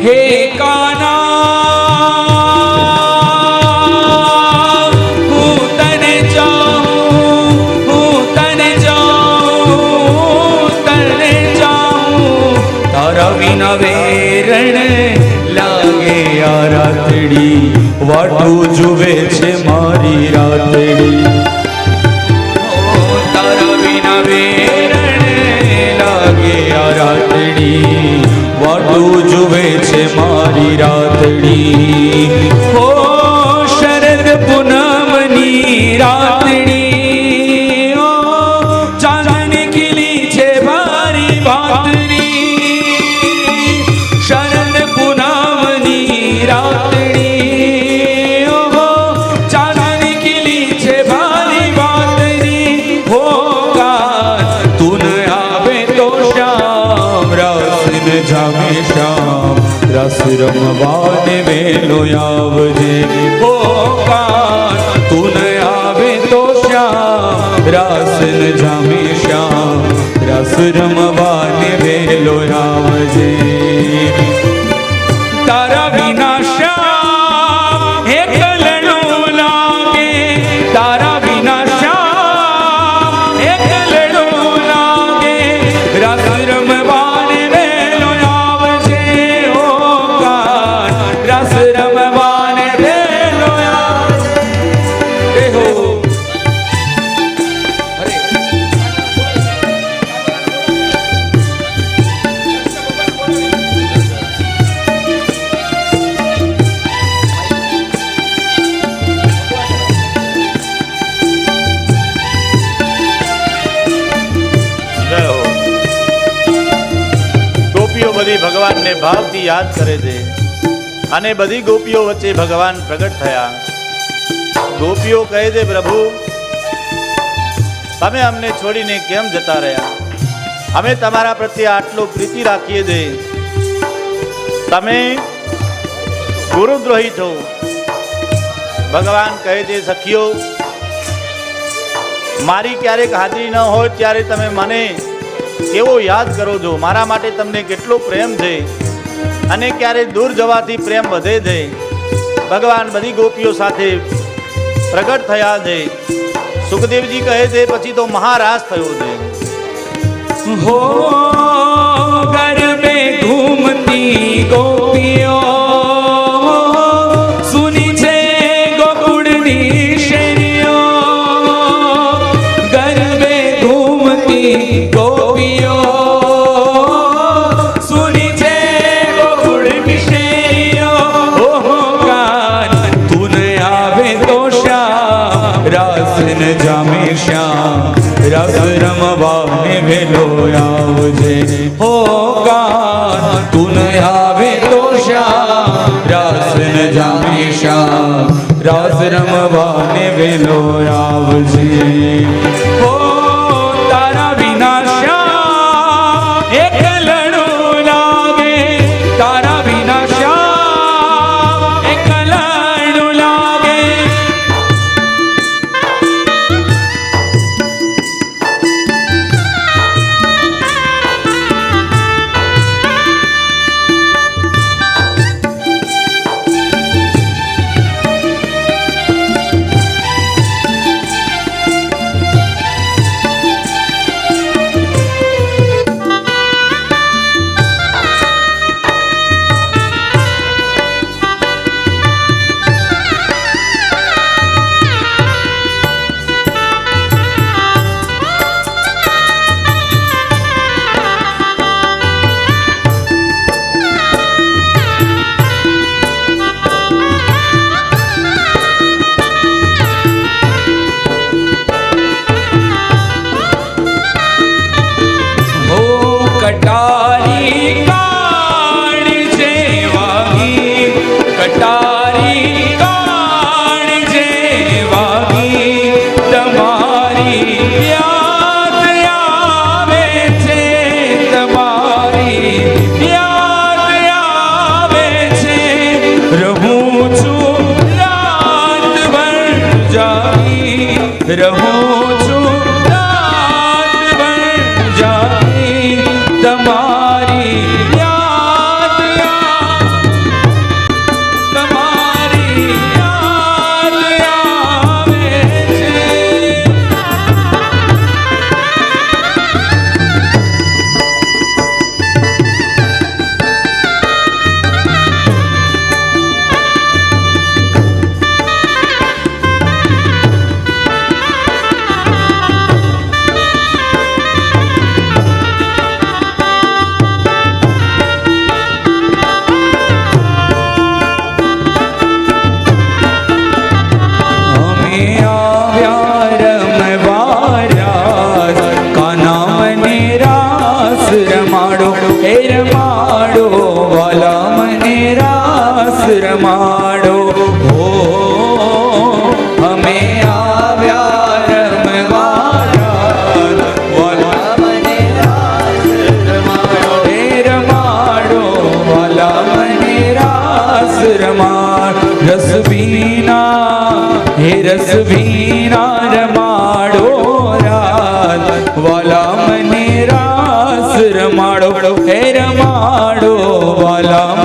હે કાના હું તને ચાહું, હું તને ચાહું, તને ચાહું, તારા વિના વેરણ લાગે આ રાતડી, વાટું જુએ છે મારી રાતડી, તારા વિના વેરણ લાગે આ રાતડી, વાટું જુએ છે મારી રાતડી, હો શરદ પૂનમની રાતડી, ઓ ચાંદની ખીલી છે મારી વાતડી, શરદ પૂનમની રાતડી, ઓ ચાંદની ખીલી છે મારી વાતડી, હો કાન તું ન આવે તો શ્યામ રાસ ન જામે શ્યામ, રસ રમવાને વેલો આવજે, હો કાન તું ન આવે તો શ્યામ રાસ ન જામે શ્યામ, રસ રમવાને વેલો આવજે, તારા વિના શ્યામ એકલડું લાગે, તારા વિના શ્યામ એકલડું લાગે, રસ રમવાને વેલો આવજે, ઓ કાન રસ રમવાને વેલો આવજે, હો ગોપીઓ બધી ભગવાનને ભાવથી યાદ કરે છે અને બધી ગોપીઓ વચ્ચે ભગવાન પ્રગટ થયા. ગોપીઓ કહે છે, પ્રભુ તમે અમને છોડીને કેમ જતા રહ્યા? અમે તમારા પ્રત્યે આટલો પ્રીતિ રાખીએ છીએ, તમે ગુરુદ્રોહી છો. ભગવાન કહે છે, સખીઓ મારી ક્યારેક હાજરી ન હોય ત્યારે તમે મને કેવો યાદ કરો છો, મારા માટે તમને કેટલો પ્રેમ છે, અને ક્યારે દૂર જવાથી પ્રેમ વધે છે. ભગવાન બધી ગોપીઓ સાથે પ્રગટ થયા છે. સુખદેવજી કહે છે, પછી તો મહારાસ થયો છે. હો ઘર में घूमती गोपियों, सुनी છે ગોકુળની શેરીઓ, ઘર में घूमती गोपियों, सुनी છે ગોકુળની શેરીઓ, ઓહો કાન તું ન આવે તો શ્યામ રાસ ન જામે શ્યામ, રસ રમવાને વેલો આવજે, હો કાન તું ન આવે તો શ્યામ રાસ ન જામે શ્યામ, રાસ રમવાને વેલો આવજે, હો તારા વિના શ્યામ એકલડું લાગે, તારા વિના શ્યામ એકલડું લાગે, રહું છું રાત ભર જાગી તમારી યાદ મને રાસ રમાડો. હો અમે આવ્યા રમવા રાસ, વાલા મને રાસ રમાડો. હે રમાડો વાલા મને રાસ રમાડ. રસ વીના હે રસ વીના રમાડો રાસ, વાલા મને રાસ રમાડો. હે રમાડો વાલા